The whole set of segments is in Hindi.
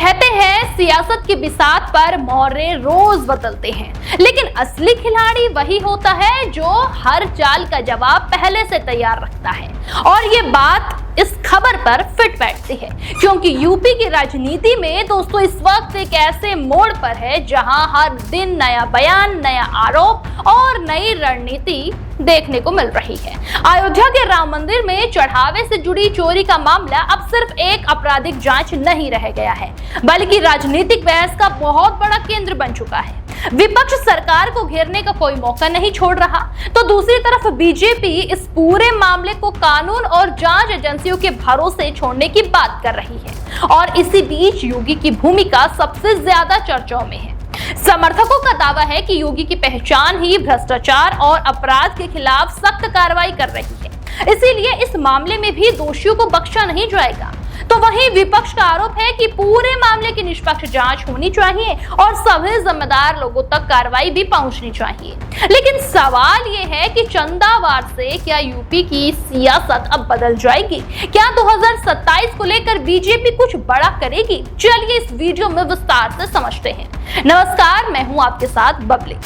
कहते हैं सियासत की बिसात पर मोहरे रोज बदलते हैं, लेकिन असली खिलाड़ी वही होता है जो हर चाल का जवाब पहले से तैयार रखता है। और ये बात इस खबर पर फिट बैठती है, क्योंकि यूपी की राजनीति में दोस्तों इस वक्त एक ऐसे मोड़ पर है जहां हर दिन नया बयान, नया आरोप और नई रणनीति देखने को मिल रही है। अयोध्या के राम मंदिर में चढ़ावे से जुड़ी चोरी का मामला अब सिर्फ एक आपराधिक जांच नहीं रह गया है, बल्कि राजनीतिक बहस का बहुत बड़ा केंद्र बन चुका है। विपक्ष सरकार को घेरने का कोई मौका नहीं छोड़ रहा, तो दूसरी तरफ बीजेपी इस पूरे मामले को कानून और जांच एजेंसियों के भरोसे छोड़ने की बात कर रही है। और इसी बीच योगी की भूमिका सबसे ज्यादा चर्चाओं में है। समर्थकों का दावा है कि योगी की पहचान ही भ्रष्टाचार और अपराध के खिलाफ सख्त कार्रवाई कर रही है, इसीलिए इस मामले में भी दोषियों को बख्शा नहीं जाएगा। तो वहीं विपक्ष का आरोप है कि पूरे मामले की निष्पक्ष जांच होनी चाहिए और सभी जिम्मेदार लोगों तक कार्रवाई भी पहुंचनी चाहिए। लेकिन सवाल ये है कि चंदावार से क्या यूपी की सियासत अब बदल जाएगी? क्या 2027 को लेकर बीजेपी कुछ बड़ा करेगी? चलिए इस वीडियो में विस्तार से समझते हैं। नमस्कार, मैं हूं आपके साथ बबली।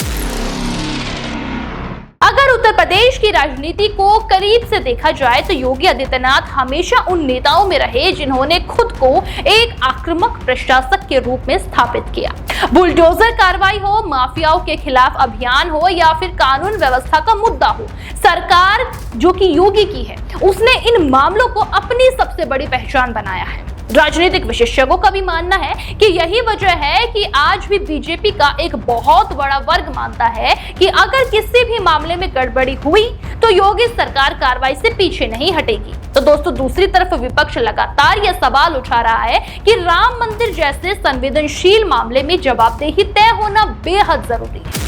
अगर उत्तर प्रदेश की राजनीति को करीब से देखा जाए तो योगी आदित्यनाथ हमेशा उन नेताओं में रहे जिन्होंने खुद को एक आक्रामक प्रशासक के रूप में स्थापित किया। बुलडोजर कार्रवाई हो, माफियाओं के खिलाफ अभियान हो या फिर कानून व्यवस्था का मुद्दा हो, सरकार जो कि योगी की है उसने इन मामलों को अपनी सबसे बड़ी पहचान बनाया है। राजनीतिक विशेषज्ञों का भी मानना है कि यही वजह है कि आज भी बीजेपी का एक बहुत बड़ा वर्ग मानता है कि अगर किसी भी मामले में गड़बड़ी हुई तो योगी सरकार कार्रवाई से पीछे नहीं हटेगी। तो दोस्तों दूसरी तरफ विपक्ष लगातार यह सवाल उठा रहा है कि राम मंदिर जैसे संवेदनशील मामले में जवाबदेही तय होना बेहद जरूरी है।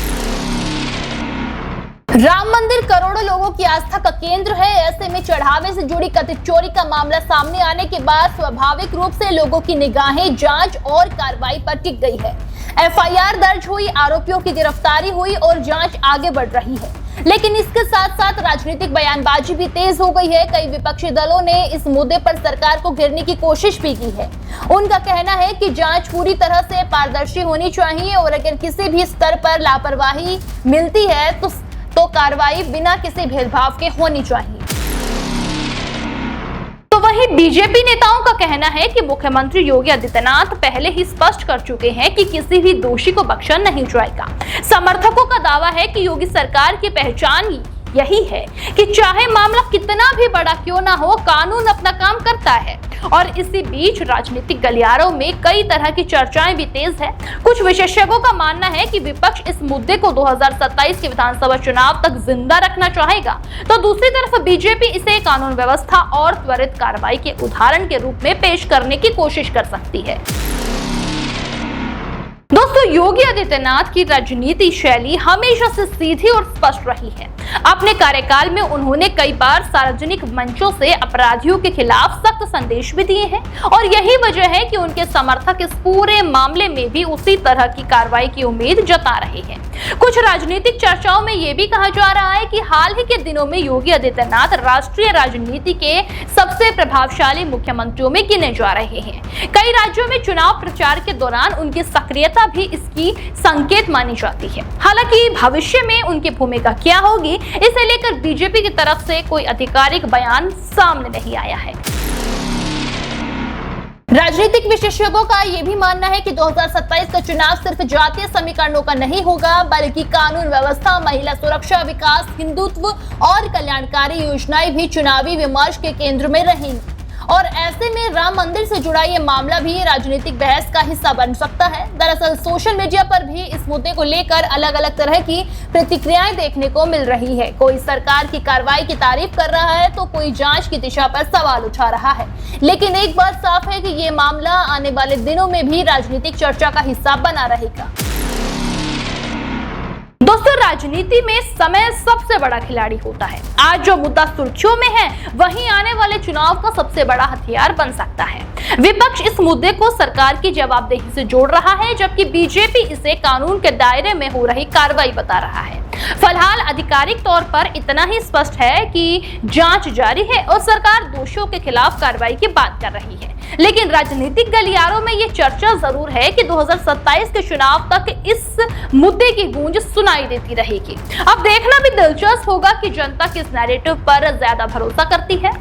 राम मंदिर करोड़ों लोगों की आस्था का केंद्र है। ऐसे में चढ़ावे से जुड़ी कथित चोरी का मामला सामने आने के बाद स्वाभाविक रूप से लोगों की निगाहें जांच और कार्रवाई पर टिक गई है। एफआईआर दर्ज हुई, आरोपियों की गिरफ्तारी हुई और जांच आगे बढ़ रही है। लेकिन इसके साथ साथ राजनीतिक बयानबाजी भी तेज हो गई है। कई विपक्षी दलों ने इस मुद्दे पर सरकार को घेरने की कोशिश भी की है। उनका कहना है कि जांच पूरी तरह से पारदर्शी होनी चाहिए और अगर किसी भी स्तर पर लापरवाही मिलती है तो कार्रवाई बिना किसी भेदभाव के होनी चाहिए। तो वहीं बीजेपी नेताओं का कहना है कि मुख्यमंत्री योगी आदित्यनाथ पहले ही स्पष्ट कर चुके हैं कि किसी भी दोषी को बख्शा नहीं जाएगा। समर्थकों का दावा है कि योगी सरकार की पहचान यही है कि चाहे मामला कितना भी बड़ा क्यों ना हो, कानून अपना काम करता है। और इसी बीच राजनीतिक गलियारों में कई तरह की चर्चाएं भी तेज है। कुछ विशेषज्ञों का मानना है कि विपक्ष इस मुद्दे को 2027 के विधानसभा चुनाव तक जिंदा रखना चाहेगा, तो दूसरी तरफ बीजेपी इसे कानून व्यवस्था और त्वरित कार्रवाई के उदाहरण के रूप में पेश करने की कोशिश कर सकती है। दोस्तों योगी आदित्यनाथ की राजनीति शैली हमेशा से सीधी और स्पष्ट रही है। अपने कार्यकाल में उन्होंने कई बार सार्वजनिक मंचों से अपराधियों के खिलाफ सख्त संदेश भी दिए हैं और यही वजह है कि उनके समर्थक इस पूरे मामले में भी उसी तरह की कार्रवाई की उम्मीद जता रहे हैं। कुछ राजनीतिक चर्चाओं में यह भी कहा जा रहा है कि हाल ही के दिनों में योगी आदित्यनाथ राष्ट्रीय राजनीति के सबसे प्रभावशाली मुख्यमंत्रियों में गिने जा रहे हैं। कई राज्यों में चुनाव प्रचार के दौरान उनकी सक्रियता भी इसकी संकेत मानी जाती है। हालांकि भविष्य में उनकी भूमिका क्या होगी, इसे लेकर बीजेपी की तरफ से कोई आधिकारिक बयान सामने नहीं आया है। राजनीतिक विशेषज्ञों का यह भी मानना है कि 2027 का चुनाव सिर्फ जातीय समीकरणों का नहीं होगा, बल्कि कानून व्यवस्था, महिला सुरक्षा, विकास, हिंदुत्व और कल्याणकारी योजनाएं भी चुनावी विमर्श के केंद्र में रहेंगी। और ऐसे में राम मंदिर से जुड़ा ये मामला भी राजनीतिक बहस का हिस्सा बन सकता है। दरअसल सोशल मीडिया पर भी इस मुद्दे को लेकर अलग अलग तरह की प्रतिक्रियाएं देखने को मिल रही है। कोई सरकार की कार्रवाई की तारीफ कर रहा है तो कोई जांच की दिशा पर सवाल उठा रहा है। लेकिन एक बात साफ है कि ये मामला आने वाले दिनों में भी राजनीतिक चर्चा का हिस्सा बना रहेगा। दोस्तों राजनीति में समय सबसे बड़ा खिलाड़ी होता है। आज जो मुद्दा सुर्खियों में है वहीं आने वाले चुनाव का सबसे बड़ा हथियार बन सकता है। विपक्ष इस मुद्दे को सरकार की जवाबदेही से जोड़ रहा है, जबकि बीजेपी इसे कानून के दायरे में हो रही कार्रवाई बता रहा है। फिलहाल आधिकारिक तौर पर इतना ही स्पष्ट है कि जांच जारी है और सरकार दोषियों के खिलाफ कार्रवाई की बात कर रही है। लेकिन राजनीतिक गलियारों में ये चर्चा जरूर है कि 2027 के चुनाव तक इस मुद्दे की गूंज सुनाई देती रहेगी। अब देखना भी दिलचस्प होगा कि जनता किस नैरेटिव पर ज्यादा भरोसा करती है।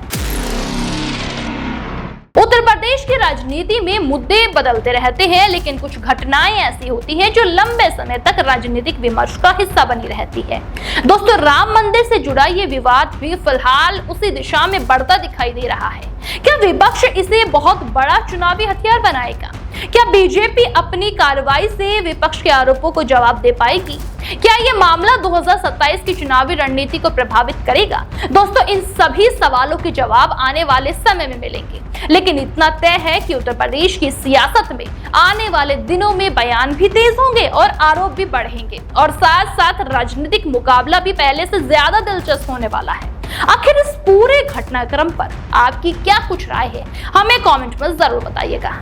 उत्तर प्रदेश की राजनीति में मुद्दे बदलते रहते हैं, लेकिन कुछ घटनाएं ऐसी होती हैं जो लंबे समय तक राजनीतिक विमर्श का हिस्सा बनी रहती है। दोस्तों, राम मंदिर से जुड़ा ये विवाद भी फिलहाल उसी दिशा में बढ़ता दिखाई दे रहा है। क्या विपक्ष इसे बहुत बड़ा चुनावी हथियार बनाएगा? क्या बीजेपी अपनी कार्रवाई से विपक्ष के आरोपों को जवाब दे पाएगी? क्या ये मामला 2027 की चुनावी रणनीति को प्रभावित करेगा? दोस्तों, इन सभी सवालों के जवाब आने वाले समय में मिलेंगे, लेकिन इतना तय है कि उत्तर प्रदेश की सियासत में आने वाले दिनों में बयान भी तेज होंगे और आरोप भी बढ़ेंगे, और साथ साथ राजनीतिक मुकाबला भी पहले से ज्यादा दिलचस्प होने वाला है। आखिर इस पूरे घटनाक्रम पर आपकी क्या कुछ राय है? हमें कमेंट में जरूर बताइएगा।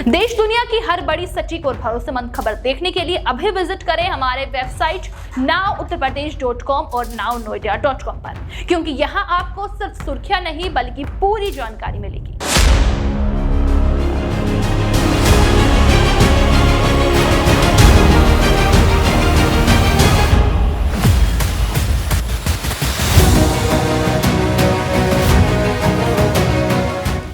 देश दुनिया की हर बड़ी, सटीक और भरोसेमंद खबर देखने के लिए अभी विजिट करें हमारे वेबसाइट nowuttarpradesh.com और nownoida.com पर, क्योंकि यहाँ आपको सिर्फ सुर्खियां नहीं बल्कि पूरी जानकारी मिलेगी।